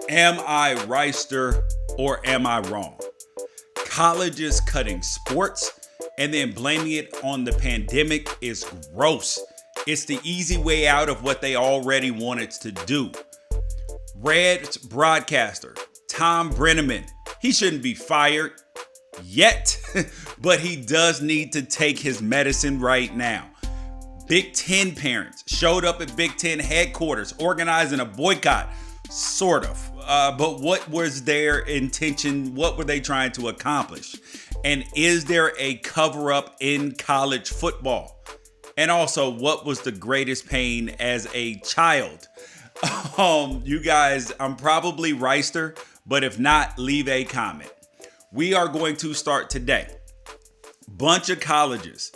Am I Wrighster or am I wrong? Colleges cutting sports and then blaming it on the pandemic is gross. It's the easy way out of what they already wanted to do. Red's broadcaster, Thom Brennaman, he shouldn't be fired yet, but he does need to take his medicine right now. Big Ten parents showed up at Big Ten headquarters organizing a boycott, sort of. But what was their intention? What were they trying to accomplish? And is there a cover-up in college football? And also, what was the greatest pain as a child? You guys, I'm probably Wrighster, but if not, leave a comment. We are going to start today. Bunch of colleges.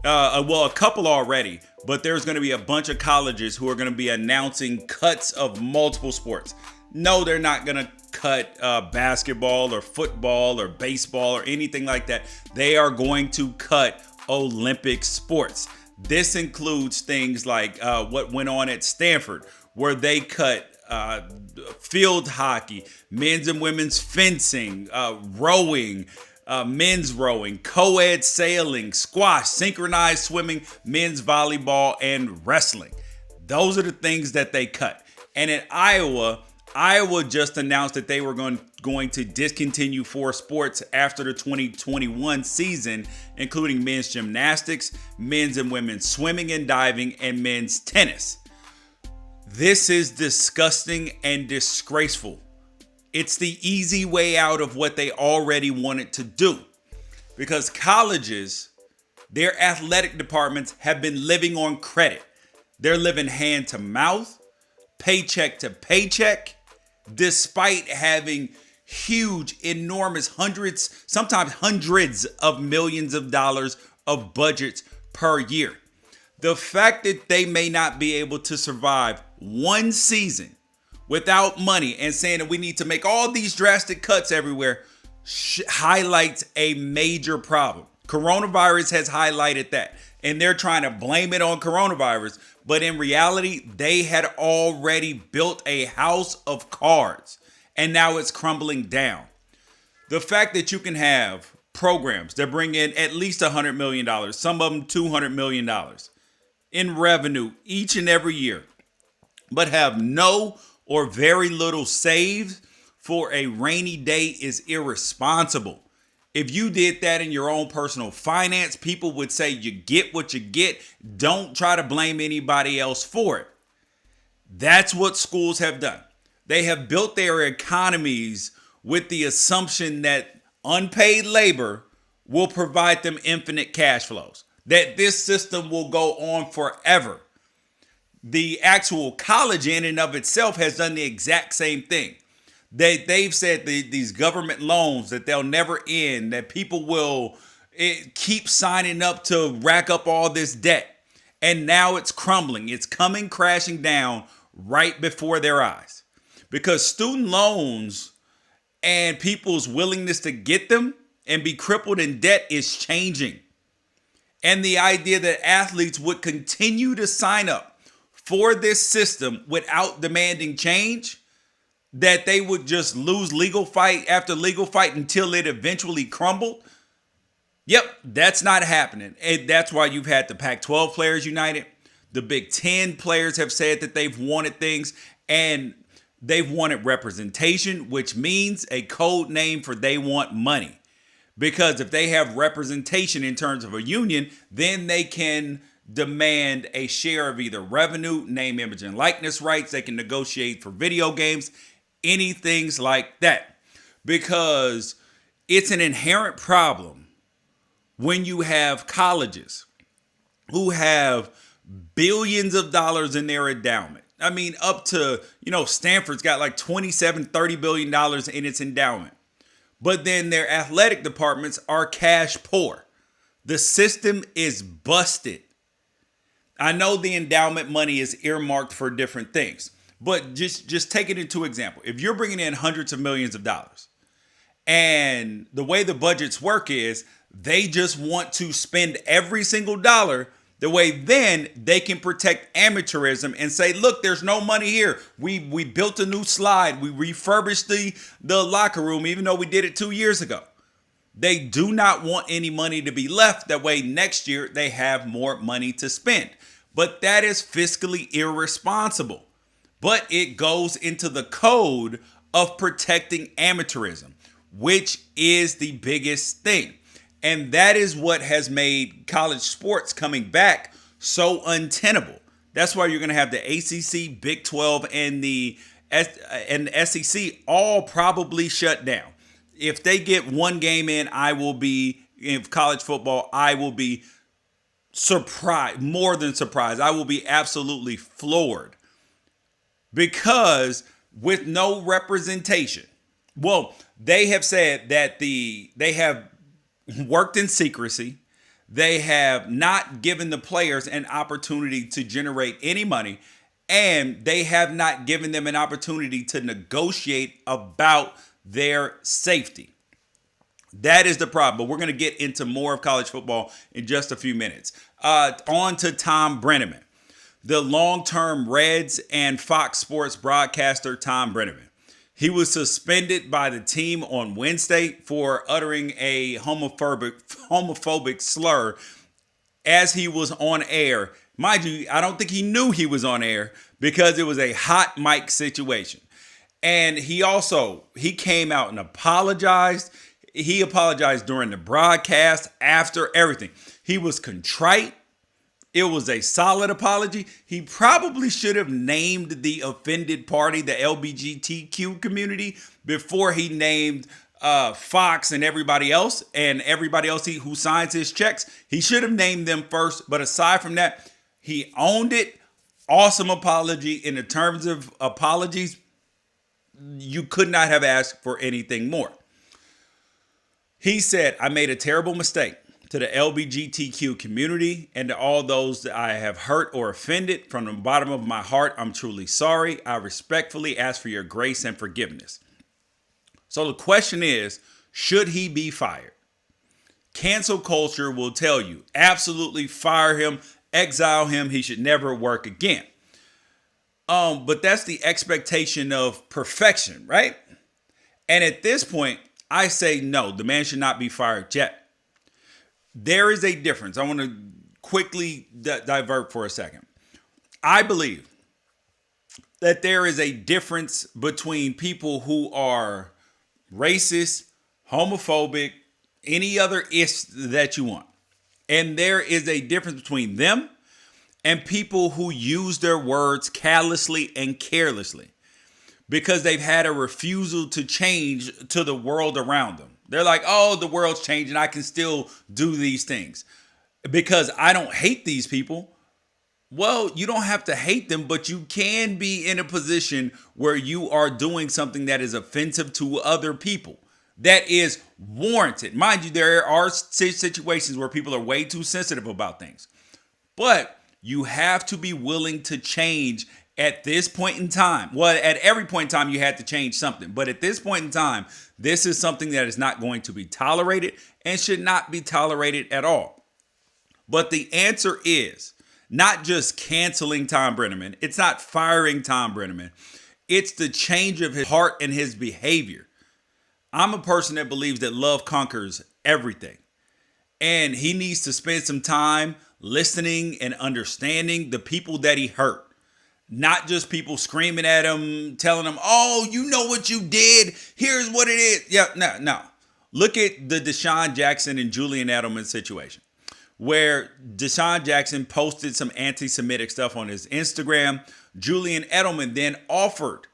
A couple already, but there's going to be a bunch of colleges who are going to be announcing cuts of multiple sports. No, they're not going to cut basketball or football or baseball or anything like that. They are going to cut Olympic sports. This includes things like what went on at Stanford, where they cut field hockey, men's and women's fencing, rowing, men's rowing, co-ed sailing, squash, synchronized swimming, men's volleyball, and wrestling. Those are the things that they cut. And in Iowa just announced that they were going to discontinue 4 sports after the 2021 season, including men's gymnastics, men's and women's swimming and diving, and men's tennis. This is disgusting and disgraceful. It's the easy way out of what they already wanted to do. Because colleges, their athletic departments have been living on credit. They're living hand to mouth, paycheck to paycheck, despite having huge, enormous sometimes hundreds of millions of dollars of budgets per year. The fact that they may not be able to survive one season without money and saying that we need to make all these drastic cuts everywhere highlights a major problem. Coronavirus has highlighted that, and they're trying to blame it on coronavirus. But in reality, they had already built a house of cards, and now it's crumbling down. The fact that you can have programs that bring in at least $100 million, some of them $200 million in revenue each and every year, but have no or very little saved for a rainy day is irresponsible. If you did that in your own personal finance, people would say you get what you get. Don't try to blame anybody else for it. That's what schools have done. They have built their economies with the assumption that unpaid labor will provide them infinite cash flows, that this system will go on forever. The actual college in and of itself has done the exact same thing. They've said these government loans that they'll never end, that people will keep signing up to rack up all this debt. And now it's crumbling. It's coming crashing down right before their eyes. Because student loans and people's willingness to get them and be crippled in debt is changing. And the idea that athletes would continue to sign up for this system without demanding change, that they would just lose legal fight after legal fight until it eventually crumbled. Yep, that's not happening. And that's why you've had the Pac-12 players united. The Big Ten players have said that they've wanted things, and they've wanted representation, which means a code name for they want money. Because if they have representation in terms of a union, then they can demand a share of either revenue, name, image, and likeness rights. They can negotiate for video games, anything like that. Because it's an inherent problem when you have colleges who have billions of dollars in their endowment. I mean, up to, Stanford's got like $27-30 billion in its endowment. But then their athletic departments are cash poor. The system is busted. I know the endowment money is earmarked for different things, but just take it into example. If you're bringing in hundreds of millions of dollars, and the way the budgets work is they just want to spend every single dollar The way then they can protect amateurism and say, look, there's no money here. We built a new slide. We refurbished the locker room, even though we did it 2 years ago. They do not want any money to be left. That way next year they have more money to spend. But that is fiscally irresponsible. But it goes into the code of protecting amateurism, which is the biggest thing. And that is what has made college sports coming back so untenable. That's why you're going to have the ACC, Big 12, and the SEC all probably shut down. If they get one game in, in college football, I will be surprised, more than surprised. I will be absolutely floored. Because with no representation, well, they have said that they have worked in secrecy. They have not given the players an opportunity to generate any money, and they have not given them an opportunity to negotiate about their safety. That is the problem. But we're going to get into more of college football in just a few minutes. On to Thom Brennaman, the long-term Reds and Fox Sports broadcaster Thom Brennaman. He was suspended by the team on Wednesday for uttering a homophobic slur as he was on air. Mind you, I don't think he knew he was on air because it was a hot mic situation. And he came out and apologized. He apologized during the broadcast, after everything. He was contrite. It was a solid apology. He probably should have named the offended party, the LGBTQ community, before he named Fox and everybody else who signs his checks. He should have named them first. But aside from that, he owned it. Awesome apology. In the terms of apologies, you could not have asked for anything more. He said, I made a terrible mistake. To the LGBTQ community and to all those that I have hurt or offended, from the bottom of my heart, I'm truly sorry. I respectfully ask for your grace and forgiveness. So the question is, should he be fired? Cancel culture will tell you, absolutely fire him, exile him. He should never work again. But that's the expectation of perfection, right? And at this point, I say no, the man should not be fired yet. There is a difference. I want to quickly divert for a second. I believe that there is a difference between people who are racist, homophobic, any other ish that you want. And there is a difference between them and people who use their words callously and carelessly because they've had a refusal to change to the world around them. They're like, oh, the world's changing. I can still do these things because I don't hate these people. Well, you don't have to hate them, but you can be in a position where you are doing something that is offensive to other people. That is warranted. Mind you, there are situations where people are way too sensitive about things. But you have to be willing to change at this point in time. Well, at every point in time, you had to change something. But at this point in time, this is something that is not going to be tolerated and should not be tolerated at all. But the answer is not just canceling Thom Brennaman. It's not firing Thom Brennaman. It's the change of his heart and his behavior. I'm a person that believes that love conquers everything. And he needs to spend some time listening and understanding the people that he hurt. Not just people screaming at him, telling him, oh, you know what you did. Here's what it is. Yeah, no. Look at the Deshaun Jackson and Julian Edelman situation where Deshaun Jackson posted some anti-Semitic stuff on his Instagram. Julian Edelman then offered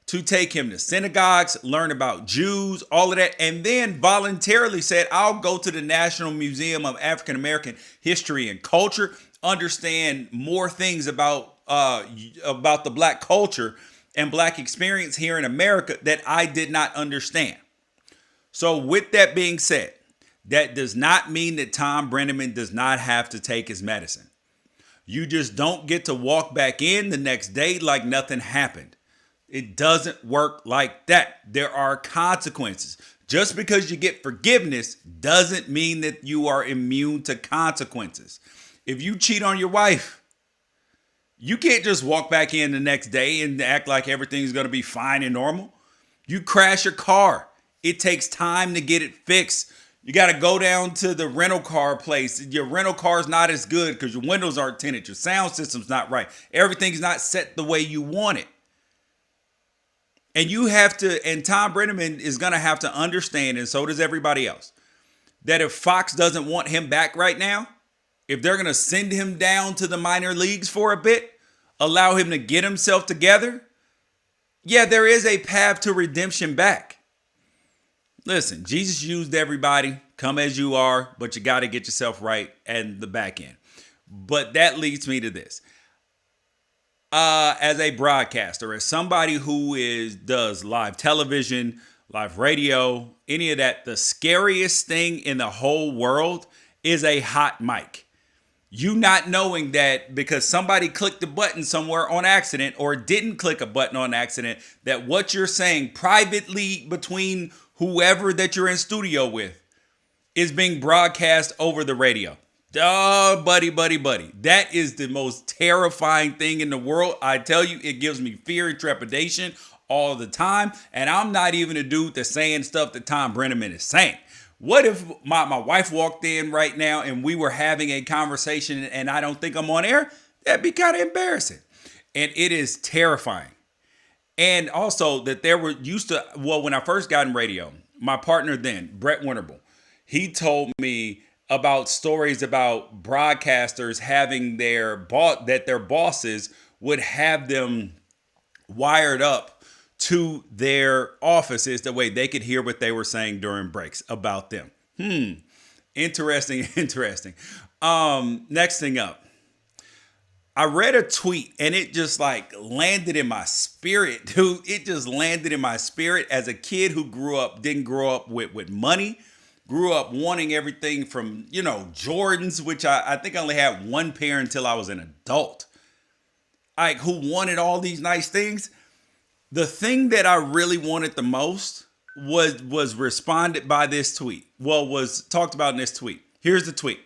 to take him to synagogues, learn about Jews, all of that, and then voluntarily said, I'll go to the National Museum of African American History and Culture, understand more things about the black culture and black experience here in America that I did not understand. So with that being said, that does not mean that Thom Brennaman does not have to take his medicine. You just don't get to walk back in the next day like nothing happened. It doesn't work like that. There are consequences. Just because you get forgiveness doesn't mean that you are immune to consequences. If you cheat on your wife, you can't just walk back in the next day and act like everything's going to be fine and normal. You crash your car. It takes time to get it fixed. You got to go down to the rental car place. Your rental car is not as good because your windows aren't tinted. Your sound system's not right. Everything's not set the way you want it. And you have to, and Thom Brennaman is going to have to understand, and so does everybody else, that if Fox doesn't want him back right now, if they're going to send him down to the minor leagues for a bit, allow him to get himself together, yeah, there is a path to redemption back. Listen, Jesus used everybody, come as you are, but you got to get yourself right at the back end. But that leads me to this. As a broadcaster, as somebody who does live television, live radio, any of that, the scariest thing in the whole world is a hot mic. You not knowing that because somebody clicked a button somewhere on accident or didn't click a button on accident, that what you're saying privately between whoever that you're in studio with is being broadcast over the radio. Oh, buddy. That is the most terrifying thing in the world. I tell you, it gives me fear and trepidation all the time. And I'm not even a dude that's saying stuff that Thom Brennaman is saying. What if my wife walked in right now and we were having a conversation and I don't think I'm on air? That'd be kind of embarrassing. And it is terrifying. And also that there were when I first got in radio, my partner then, Brett Winterble, he told me about stories about broadcasters having their bosses would have them wired up to their offices the way they could hear what they were saying during breaks about them. Interesting. Next thing up. I read a tweet and it just landed in my spirit, dude. It just landed in my spirit as a kid who didn't grow up with money, grew up wanting everything from, Jordans, which I think I only had one pair until I was an adult. Who wanted all these nice things. The thing that I really wanted the most was responded by this tweet. Was talked about in this tweet. Here's the tweet.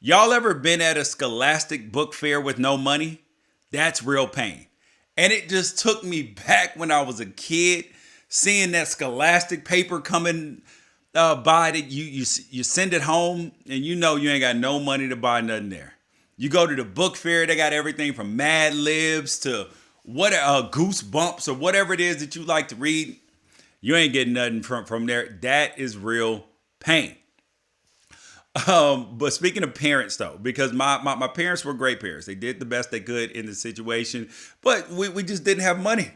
Y'all ever been at a Scholastic book fair with no money? That's real pain. And it just took me back when I was a kid, seeing that Scholastic paper coming by that you send it home and you ain't got no money to buy nothing there. You go to the book fair, they got everything from Mad Libs to Goosebumps or whatever it is that you like to read. You ain't getting nothing from there. That is real pain. But speaking of parents though, because my parents were great parents. They did the best they could in the situation, but we just didn't have money.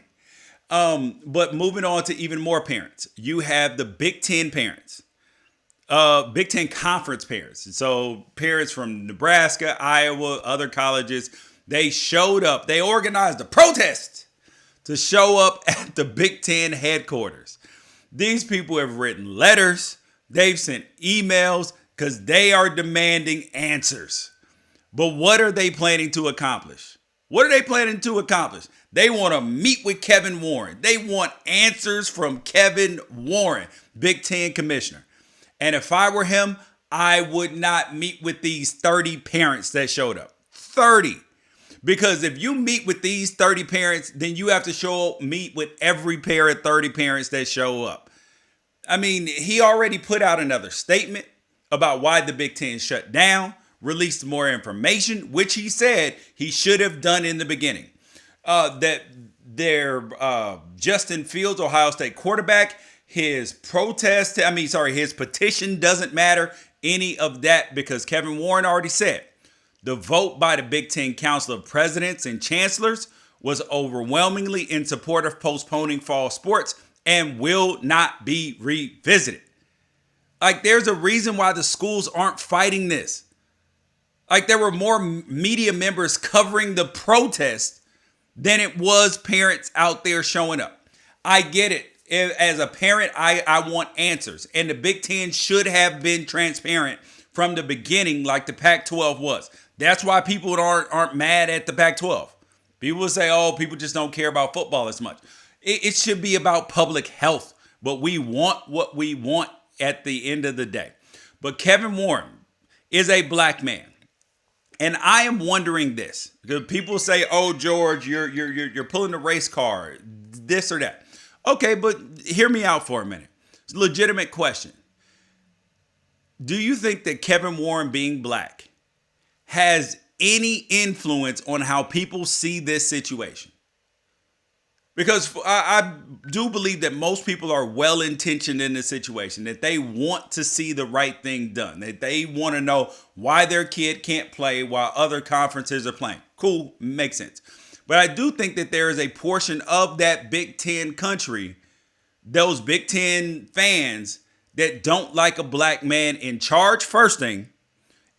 But moving on to even more parents, you have the Big Ten parents, Big Ten conference parents. So parents from Nebraska, Iowa, other colleges, they showed up. They organized a protest to show up at the Big Ten headquarters. These people have written letters. They've sent emails because they are demanding answers. But what are they planning to accomplish? They want to meet with Kevin Warren. They want answers from Kevin Warren, Big Ten commissioner. And if I were him, I would not meet with these 30 parents that showed up. 30. Because if you meet with these 30 parents, then you have to meet with every pair of 30 parents that show up. I mean, he already put out another statement about why the Big Ten shut down, released more information, which he said he should have done in the beginning. That their Justin Fields, Ohio State quarterback, his petition doesn't matter, any of that, because Kevin Warren already said the vote by the Big Ten Council of Presidents and Chancellors was overwhelmingly in support of postponing fall sports and will not be revisited. There's a reason why the schools aren't fighting this. There were more media members covering the protest than it was parents out there showing up. I get it. As a parent, I want answers. And the Big Ten should have been transparent from the beginning like the Pac-12 was. That's why people aren't mad at the Pac-12. People will say, oh, people just don't care about football as much. It should be about public health. But we want what we want at the end of the day. But Kevin Warren is a black man. And I am wondering this because people say, "Oh, George, you're pulling the race card, this or that." Okay, but hear me out for a minute. It's a legitimate question. Do you think that Kevin Warren being black has any influence on how people see this situation? Because I do believe that most people are well-intentioned in this situation, that they want to see the right thing done, that they want to know why their kid can't play while other conferences are playing. Cool, makes sense. But I do think that there is a portion of that Big Ten country, those Big Ten fans, that don't like a black man in charge, first thing,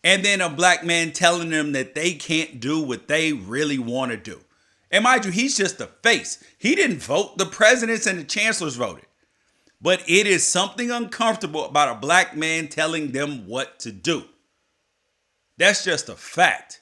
and then a black man telling them that they can't do what they really want to do. And mind you, he's just a face. He didn't vote. The presidents and the chancellors voted. But it is something uncomfortable about a black man telling them what to do. That's just a fact.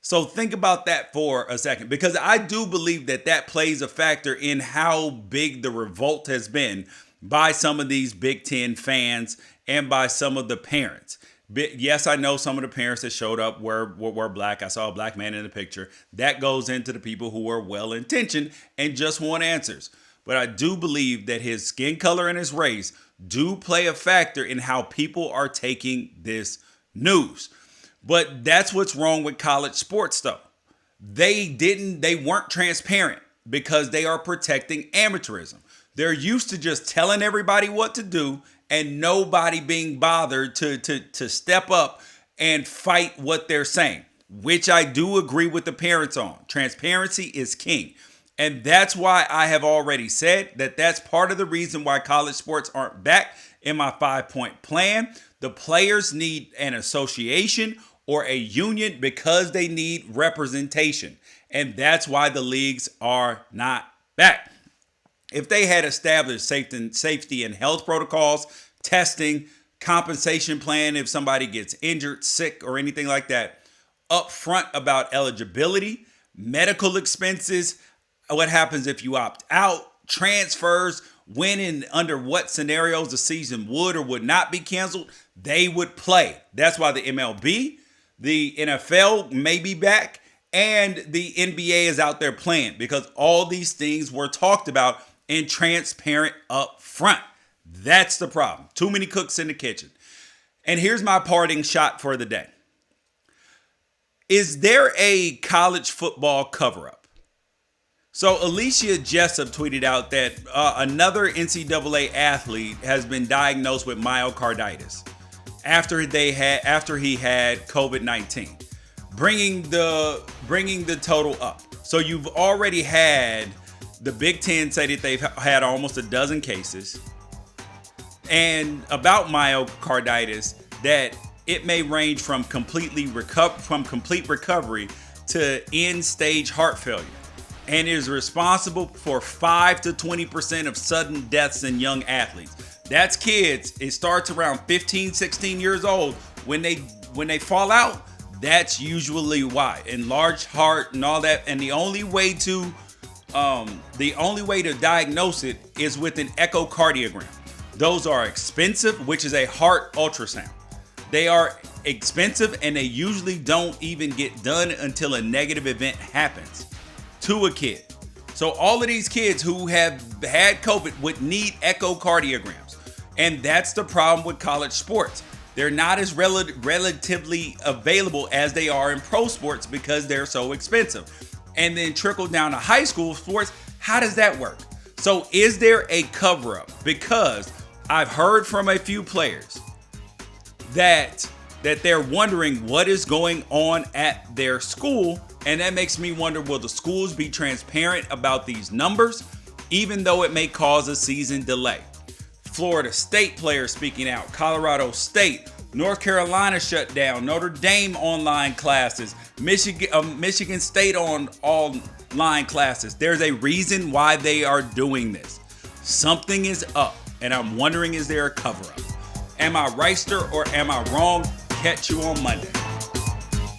So think about that for a second, because I do believe that that plays a factor in how big the revolt has been by some of these Big Ten fans and by some of the parents. Yes, I know some of the parents that showed up were black. I saw a black man in the picture. That goes into the people who are well-intentioned and just want answers. But I do believe that his skin color and his race do play a factor in how people are taking this news. But that's what's wrong with college sports, though. They weren't transparent because they are protecting amateurism. They're used to just telling everybody what to do and nobody being bothered to step up and fight what they're saying, which I do agree with the parents on. Transparency is king. And that's why I have already said that that's part of the reason why college sports aren't back in my 5-point plan. The players need an association or a union because they need representation. And that's why the leagues are not back. If they had established safety and health protocols, testing, compensation plan if somebody gets injured, sick, or anything like that, upfront about eligibility, medical expenses, what happens if you opt out, transfers, when and under what scenarios the season would or would not be canceled, they would play. That's why the MLB, the NFL may be back, and the NBA is out there playing, because all these things were talked about and transparent up front. That's the problem. Too many cooks in the kitchen. And here's my parting shot for the day. Is there a college football cover-up? So Alicia Jessup tweeted out that another NCAA athlete has been diagnosed with myocarditis after he had COVID-19, bringing the total up. So you've already had the Big Ten say that they've had almost a dozen cases, and about myocarditis that it may range from complete recovery to end-stage heart failure, and is responsible for 5 to 20% of sudden deaths in young athletes. That's kids. It starts around 15, 16 years old. When they fall out, that's usually why. Enlarged heart and all that. And the only way to diagnose it is with an echocardiogram. Those are expensive, which is a heart ultrasound. They are expensive, and they usually don't even get done until a negative event happens to a kid. So all of these kids who have had COVID would need echocardiograms. And that's the problem with college sports. They're not as relatively available as they are in pro sports because they're so expensive. And then trickle down to high school sports. How does that work? So is there a cover-up? Because I've heard from a few players that they're wondering what is going on at their school. And that makes me wonder, will the schools be transparent about these numbers, even though it may cause a season delay? Florida State players speaking out, Colorado State, North Carolina shut down, Notre Dame online classes, Michigan State on online classes. There's a reason why they are doing this. Something is up, and I'm wondering, is there a cover-up? Am I Wrighster or am I wrong? Catch you on Monday.